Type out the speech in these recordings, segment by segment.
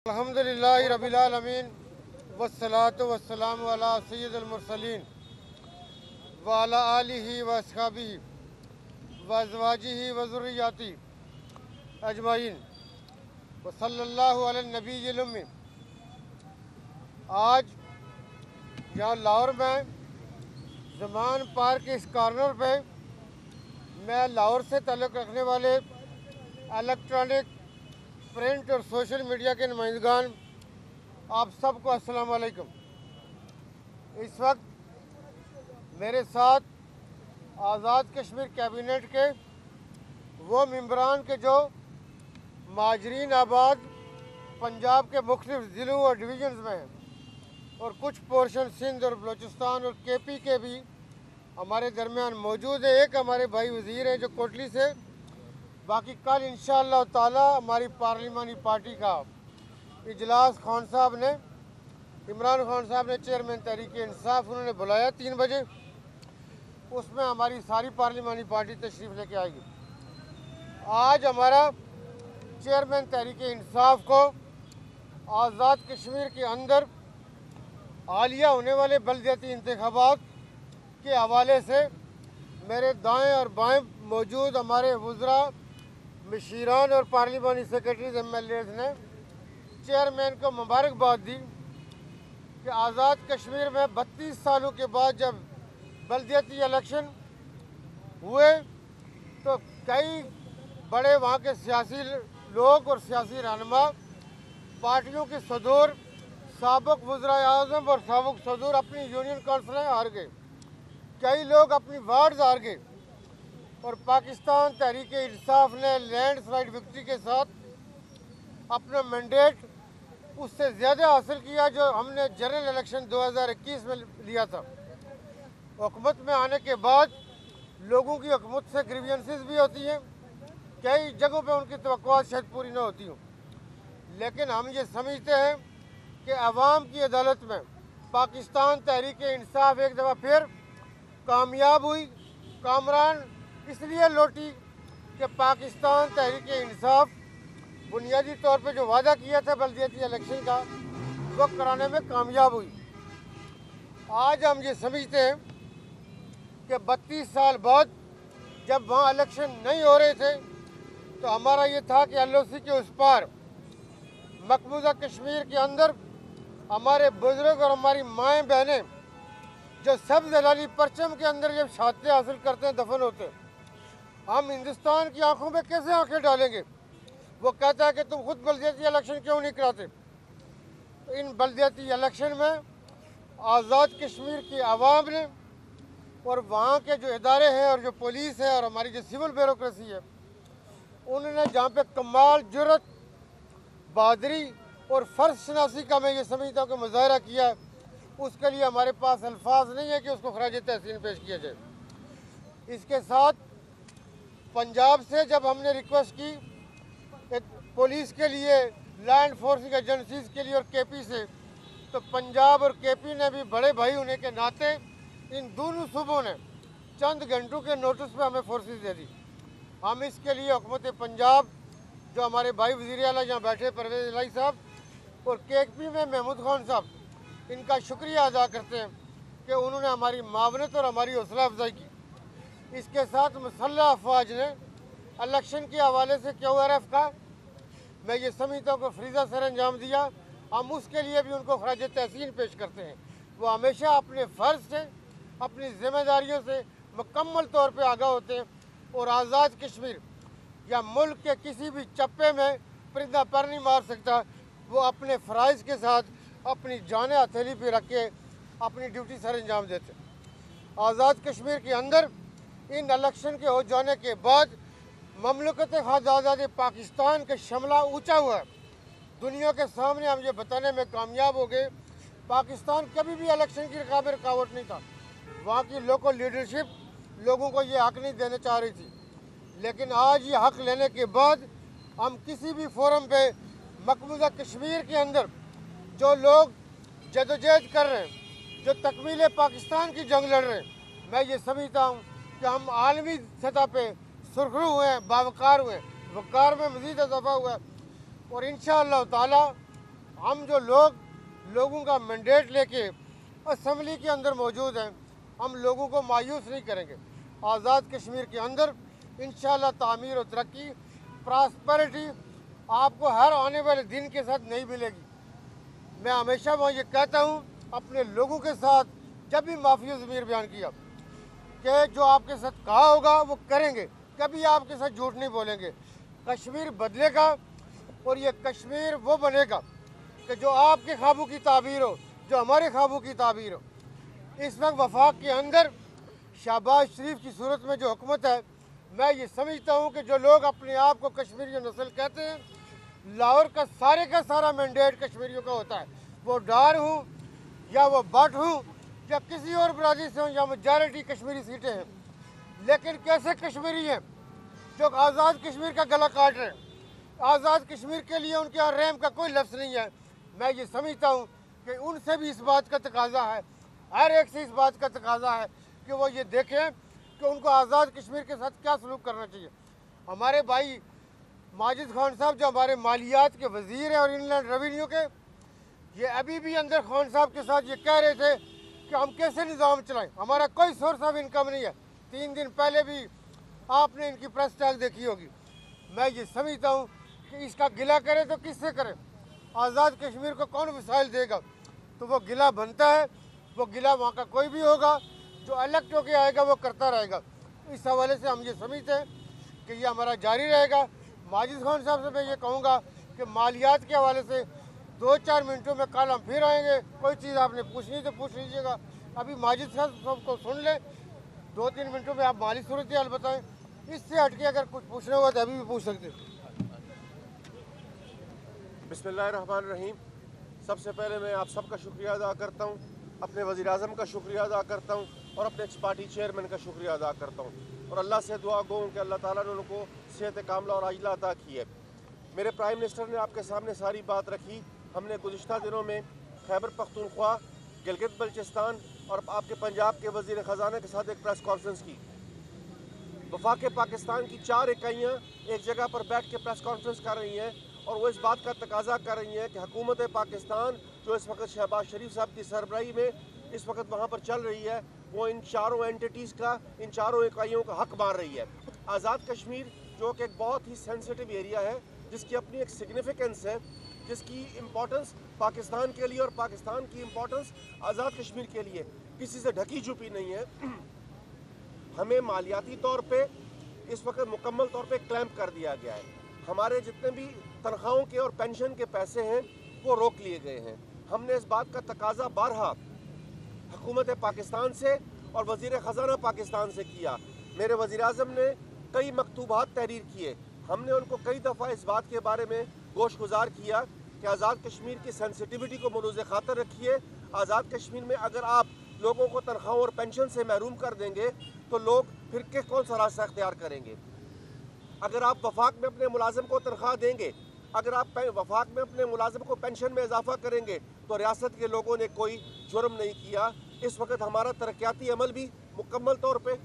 अल्हम्दुलिल्लाहि रब्बिल आलमीन वस्सलातु वस्सलामु अला सय्यिदिल मुरसलीन व अला आलिहि व अस्हाबिहि व अज़वाजिहि व ज़ुर्रिय्यातिहि अजमाइन व सल्लल्लाहु अला नबीय्यिल उम्मी। आज यहाँ लाहौर में ज़मान पार्क के इस कॉर्नर पे मैं लाहौर से ताल्लुक़ रखने वाले इलेक्ट्रॉनिक, प्रिंट और सोशल मीडिया के नुमाइंदगान, आप सबको अस्सलाम वालेकुम। इस वक्त मेरे साथ आज़ाद कश्मीर कैबिनेट के वो मेंबरान के जो महाजरीन आबाद पंजाब के मुख्तलिफ ज़िलों और डिवीज़न्स में हैं, और कुछ पोर्शन सिंध और बलूचिस्तान और केपी के भी हमारे दरमियान मौजूद है। एक हमारे भाई वज़ीर हैं जो कोटली से, बाकी कल इंशाअल्लाह ताला हमारी पार्लिमानी पार्टी का इजलास खान साहब ने, इमरान खान साहब ने, चेयरमैन तहरीक इंसाफ, उन्होंने बुलाया 3 बजे। उसमें हमारी सारी पार्लिमानी पार्टी तशरीफ़ लेके आएगी। आज हमारा चेयरमैन तहरीक इंसाफ को आज़ाद कश्मीर के अंदर हालिया होने वाले बल्दियाती इंतखाबात के हवाले से मेरे दाएँ और बाएँ मौजूद हमारे वज़रा, मशीरान और पार्लिमानी सेक्रेटरीज MLAs ने चेयरमैन को मुबारकबाद दी कि आज़ाद कश्मीर में 32 सालों के बाद जब बल्दियाती इलेक्शन हुए तो कई बड़े वहाँ के सियासी लोग और सियासी रहनुमा, पार्टियों के सदूर, साबिक़ वज़रा आज़म और साबिक़ सदूर अपनी यूनियन काउंसिलें हार गए, कई लोग अपनी वार्ड्स हार गए, और पाकिस्तान तहरीक इंसाफ ने लैंडस्लाइड विक्ट्री के साथ अपना मैंडेट उससे ज़्यादा हासिल किया जो हमने जनरल इलेक्शन 2021 में लिया था। हुकूमत में आने के बाद लोगों की हुकूमत से ग्रीवियंसेस भी होती हैं, कई जगहों पे उनकी तवक्कुआत शायद पूरी ना होती हों, लेकिन हम ये समझते हैं कि अवाम की अदालत में पाकिस्तान तहरीक इंसाफ एक दफ़ा फिर कामयाब हुई। कामरान इसलिए लौटी कि पाकिस्तान तहरीक इंसाफ बुनियादी तौर पे जो वादा किया था बल्दियाती इलेक्शन का, वो कराने में कामयाब हुई। आज हम ये समझते हैं कि 32 साल बाद जब वहाँ इलेक्शन नहीं हो रहे थे तो हमारा ये था कि LOC के उस पार मकबूजा कश्मीर के अंदर हमारे बुजुर्ग और हमारी माएँ बहनें जो सब जलाली परचम के अंदर जब शहादतें हासिल करते हैं, दफन होते हैं, हम हिंदुस्तान की आंखों में कैसे आंखें डालेंगे। वो कहता है कि तुम खुद बल्दियाती इलेक्शन क्यों नहीं कराते। तो इन बल्दियाती इलेक्शन में आज़ाद कश्मीर की आवाम ने और वहाँ के जो इदारे हैं और जो पुलिस है और हमारी जो सिविल ब्यूरोक्रेसी है, उन्होंने जहाँ पे कमाल, जुर्रत, बहादुरी और फ़र्ज शनासी का मैं ये समझता हूँ कि मुजाहरा किया है, उसके लिए हमारे पास अल्फाज नहीं है कि उसको खराज तहसीन पेश किया जाए। इसके साथ पंजाब से जब हमने रिक्वेस्ट की पुलिस के लिए, लॉ एनफोर्सिंग एजेंसीज के लिए और केपी से, तो पंजाब और केपी ने भी बड़े भाई होने के नाते इन दोनों सूबों ने चंद घंटों के नोटिस पे हमें फोर्सेस दे दी। हम इसके लिए हुकूमत पंजाब, जो हमारे भाई वज़ीर आला यहाँ बैठे परवेज़ इलाही साहब, और केपी में महमूद खान साहब, इनका शुक्रिया अदा करते हैं कि उन्होंने हमारी मावनत और हमारी हौसला अफजाई की। इसके साथ मुसल्लह अफवाज ने इलेक्शन के हवाले से QRF का मैं ये समझता हूँ कि फरीज़ा सर अंजाम दिया, हम उसके लिए भी उनको खराज तहसीन पेश करते हैं। वो हमेशा अपने फ़र्ज से, अपनी ज़िम्मेदारियों से मुकम्मल तौर पे आगाह होते हैं, और आज़ाद कश्मीर या मुल्क के किसी भी चप्पे में परिंदा पर नहीं मार सकता। वो अपने फ़राइज़ के साथ अपनी जान हथेली पे रख के अपनी ड्यूटी सर अंजाम देते। आज़ाद कश्मीर के अंदर इन इलेक्शन के हो जाने के बाद ममलकत आज़ाद पाकिस्तान का शमला ऊंचा हुआ है। दुनिया के सामने हम ये बताने में कामयाब हो गए, पाकिस्तान कभी भी इलेक्शन की रुकावट नहीं था। वहाँ की लोकल लीडरशिप लोगों को ये हक़ नहीं देना चाह रही थी, लेकिन आज ये हक़ लेने के बाद हम किसी भी फोरम पे मकबूजा कश्मीर के अंदर जो लोग जदोजहद कर रहे हैं, जो तकमील पाकिस्तान की जंग लड़ रहे हैं, मैं ये समझता हूँ कि हम आलमी सतह पे सुरखरू हुए हैं, बावकार हुए हैं, वक़ार में मज़ीद इजाफा हुआ है, और इंशाअल्लाह ताला हम जो लोगों का मैंडेट लेके असम्बली के अंदर मौजूद हैं, हम लोगों को मायूस नहीं करेंगे। आज़ाद कश्मीर के अंदर इंशाअल्लाह तामीर और तरक्की, प्रॉस्पेरिटी आपको हर आने वाले दिन के साथ नहीं मिलेगी। मैं हमेशा वहाँ ये कहता हूँ अपने लोगों के साथ, जब भी माफिया ज़मीर बयान किया कि जो आपके साथ कहा होगा वो करेंगे, कभी आपके साथ झूठ नहीं बोलेंगे। कश्मीर बदलेगा और ये कश्मीर वो बनेगा कि जो आपके ख्वाबों की ताबीर हो, जो हमारे ख्वाबों की ताबीर हो। इस वक्त वफाक के अंदर शहबाज शरीफ की सूरत में जो हुकूमत है, मैं ये समझता हूँ कि जो लोग अपने आप को कश्मीरी नस्ल कहते हैं, लाहौर का सारा मैंडेट कश्मीरियों का होता है। वो डार हूँ या वो बट हूँ या किसी और बरादरी से हूँ या मेजॉरिटी कश्मीरी सीटें हैं, लेकिन कैसे कश्मीरी हैं जो आज़ाद कश्मीर का गला काट रहे हैं। आज़ाद कश्मीर के लिए उनके यहाँ रहम का कोई लफ्ज़ नहीं है। मैं ये समझता हूँ कि उनसे भी इस बात का तकाजा है, हर एक से इस बात का तकाजा है कि वो ये देखें कि उनको आज़ाद कश्मीर के साथ क्या सलूक करना चाहिए। हमारे भाई माजिद खान साहब जो हमारे मालियात के वज़ीर हैं और इनलैंड रेवेन्यू के, ये अभी भी अंदर खान साहब के साथ ये कह रहे थे कि हम कैसे निज़ाम चलाएं, हमारा कोई सोर्स ऑफ इनकम नहीं है। 3 दिन पहले भी आपने इनकी प्रेस टैग देखी होगी। मैं ये समझता हूँ कि इसका गिला करे तो किससे करे, आज़ाद कश्मीर को कौन वसाइल देगा। तो वो गिला बनता है, वो गिला वहाँ का कोई भी होगा जो इलेक्ट होके आएगा वो करता रहेगा। इस हवाले से हम ये समझते हैं कि ये हमारा जारी रहेगा। माजिद खान साहब से मैं ये कहूँगा कि मालियात के हवाले से 2-4 मिनटों में कल हम फिर आएंगे, कोई चीज़ आपने पूछनी तो पूछ लीजिएगा। अभी माजिद साहब को सुन लें, 2-3 मिनटों में आप माली सूरत हाल बताएं। इससे हटके अगर कुछ पूछना होगा तो अभी भी पूछ सकते हैं। बिस्मिल्लाहिर्रहमानिर्रहीम। सबसे पहले मैं आप सबका शुक्रिया अदा करता हूँ, अपने वज़ीर-ए-आज़म का शुक्रिया अदा करता हूँ और अपने पार्टी चेयरमैन का शुक्रिया अदा करता हूँ और अल्लाह से दुआ गो कि अल्लाह ताला ने उनको सेहत कामला और आजिला अदा की है। मेरे प्राइम मिनिस्टर ने आपके सामने सारी बात रखी। हमने गुज़िश्ता दिनों में खैबर पख्तूनख्वा, गिलगित बल्चिस्तान और आपके पंजाब के वज़ीर ख़जाना के साथ एक प्रेस कॉन्फ्रेंस की। वफाक पाकिस्तान की 4 इकाइयाँ एक जगह पर बैठ के प्रेस कॉन्फ्रेंस कर रही हैं और वो इस बात का तकाजा कर रही हैं कि हुकूमत पाकिस्तान जो इस वक्त शहबाज शरीफ साहब की सरबराही में इस वक्त वहाँ पर चल रही है, वो इन चारों एंटिटीज़ का, इन चारों इकाइयों का हक मार रही है। आज़ाद कश्मीर जो कि एक बहुत ही सेंसिटिव एरिया है, जिसकी अपनी एक सिग्निफिकेंस है, जिसकी इम्पोर्टेंस पाकिस्तान के लिए और पाकिस्तान की इम्पोर्टेंस आज़ाद कश्मीर के लिए किसी से ढकी छुपी नहीं है। हमें मालियाती तौर पे इस वक्त मुकम्मल तौर पे क्लैंप कर दिया गया है। हमारे जितने भी तनख्वाहों के और पेंशन के पैसे हैं वो रोक लिए गए हैं। हमने इस बात का तकाजा बारहा हुकूमत पाकिस्तान से और वज़ीर ख़जाना पाकिस्तान से किया। मेरे वज़ीर-ए-आज़म ने कई मकतूबात तहरीर किए। हमने उनको कई दफ़ा इस बात के बारे में गोशगुजार किया कि आज़ाद कश्मीर की सेंसिटिविटी को मरूज़ ख़ातर रखिए। आज़ाद कश्मीर में अगर आप लोगों को तनख्वाहों और पेंशन से महरूम कर देंगे तो लोग फिर कौन सा रास्ता इख्तियार करेंगे। अगर आप वफाक में अपने मुलाजिम को तनख्वाह देंगे, अगर आप वफाक में अपने मुलाजिम को पेंशन में इजाफा करेंगे तो रियासत के लोगों ने कोई जुर्म नहीं किया। इस वक्त हमारा तरक्याती अमल भी मुकम्मल तौर पे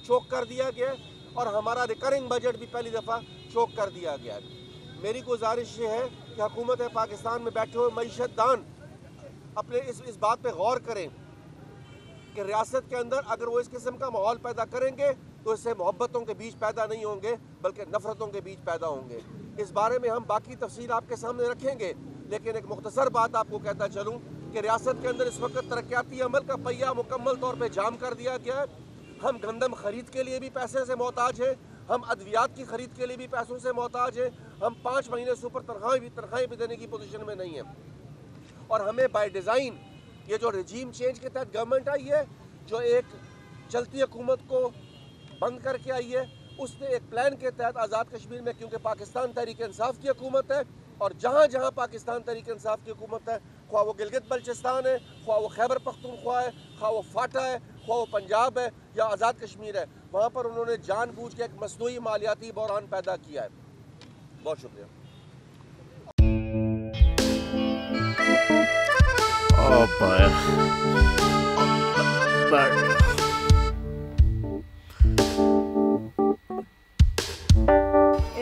चोक कर दिया गया और हमारा रिकरिंग बजट भी पहली दफ़ा चोक कर दिया गया। मेरी गुजारिश ये है कि हुकूमत पाकिस्तान में बैठे हुए मईशतदान अपने इस बात पे गौर करें कि रियासत के अंदर अगर वो इस किस्म का माहौल पैदा करेंगे तो इससे मोहब्बतों के बीच पैदा नहीं होंगे बल्कि नफ़रतों के बीच पैदा होंगे। इस बारे में हम बाकी तफसील आपके सामने रखेंगे, लेकिन एक मुख्तसर बात आपको कहता चलूँ कि रियासत के अंदर इस वक्त तरक्याती अमल का पहिया मुकम्मल तौर पर जाम कर दिया गया है। हम गंदम खरीद के लिए भी पैसे से मोहताज हैं, हम अद्वियात की खरीद के लिए भी पैसों से मोहताज हैं, हम 5 महीने से ऊपर तनख्वाहें भी देने की पोजीशन में नहीं हैं। और हमें बाय डिज़ाइन ये जो रजीम चेंज के तहत गवर्नमेंट आई है, जो एक चलती हुकूमत को बंद करके आई है, उसने एक प्लान के तहत आज़ाद कश्मीर में, क्योंकि पाकिस्तान तहरीक इंसाफ की हुकूमत है और जहाँ जहाँ पाकिस्तान तहरीक इंसाफ की हुकूमत है, ख्वा वो गिलगित बल्चिस्तान है, ख्वा वो खैबर पख्तूनख्वा है, ख्वा वो फाटा है, ख्वा वो पंजाब है या आज़ाद कश्मीर है, वहाँ पर उन्होंने जानबूझ के एक मसनूई मालियाती बहरान पैदा किया है। बहुत शुक्रिया।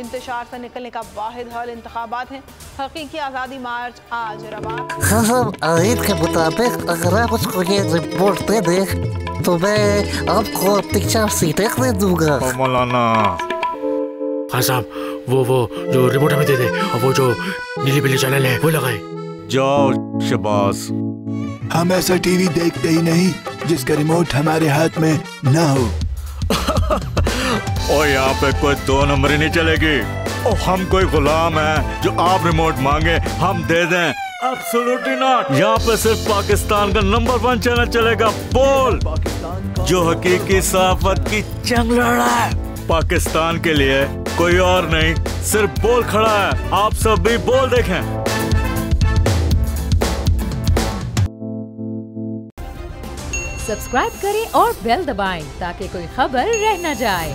इंतशार से निकलने का वाहिद हल इंतखाबात हैं। حقیقی آزادی مارچ آج رواں خزم عید کے مطابق اگر آپ اس کو یہ رپورٹ دے دیں تو میں آپ کو اپنی 4 سیٹیں دے دوں گا. مولانا خان صاحب وہ جو ریموٹ ہمیں دے دے اور وہ جو نیلی پیلی چینل ہے وہ لگائے. جاؤ شباز. ہم ایسا ٹی وی دیکھتے ہی نہیں جس کا ریموٹ ہمارے ہاتھ میں نہ ہو. اور یہاں پہ کوئی 2 نمبر ہی نہیں چلے گی. اور ہم کوئی غلام ہیں جو آپ ریموٹ مانگے ہم دے دیں؟ Absolutely not. یہاں پہ صرف پاکستان کا نمبر 1 چینل چلے گا. بول جو حقیقی صحافت کی جنگ لڑ رہا ہے. پاکستان کے لیے کوئی اور نہیں, صرف بول کھڑا ہے. آپ سب بھی بول دیکھیں. سبسکرائب کریں اور بیل دبائیں تاکہ کوئی خبر رہ نہ جائے.